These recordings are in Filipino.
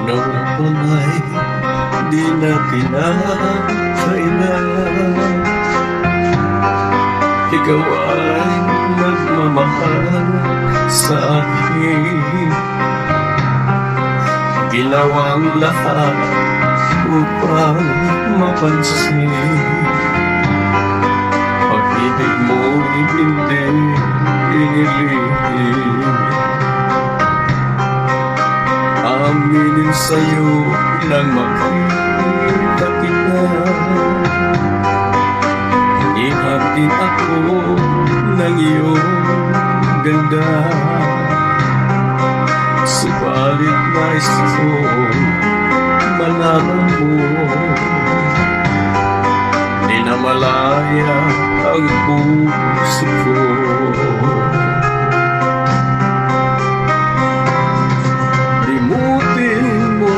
Nung ako ay di na kinakailangan, ikaw ay nagmamahal sa akin. Ginawang lahat upang mapansin pag-ibig mo hindi inilihim. Aminin sa'yo nang makita kita, ihatid ako ng iyong ganda. Subalit nais ko malaman mo, di na malaya ang puso ko. Limutin mo,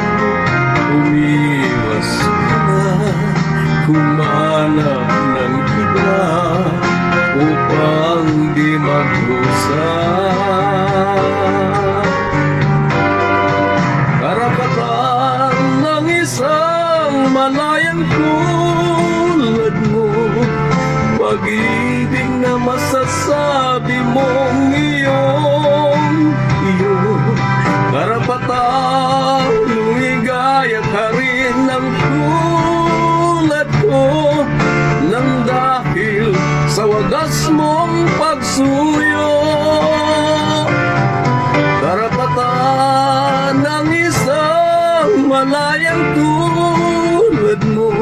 umiwas ka na, humanap ng iba upang di mag-usap. Karapatan ng isang malayang tulad mo, pag-ibig na masasabi mong iyong iyo. Karapatan lumigaya ka rin ng tulad ko, nang dahil sa wagas mong pagsuyo. Karapatan ng isang malayang tulad mo,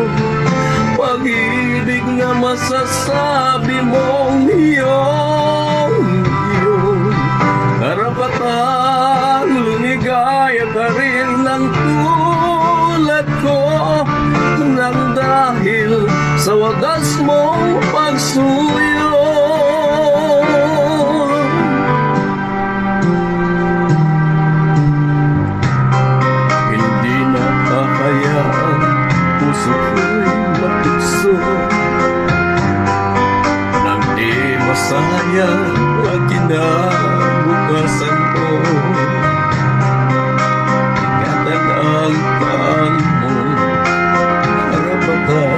pag-ibig na masasabi mong iyong iyo. Karapatan lumigaya ka rin ng tulad ko, nang dahil sa wagas mong pagsuyo. Puso ko'y matukso nang di masaya ang kinabukasan ko. Ingatan ang paan mo, karapatan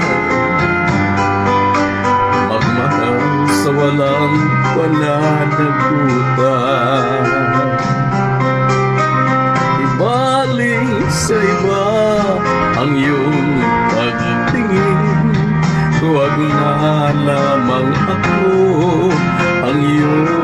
magmahal sa walang pananagutan. Ibaling sa iba ang iyong pagtingin, huwag na lamang ako ang iyong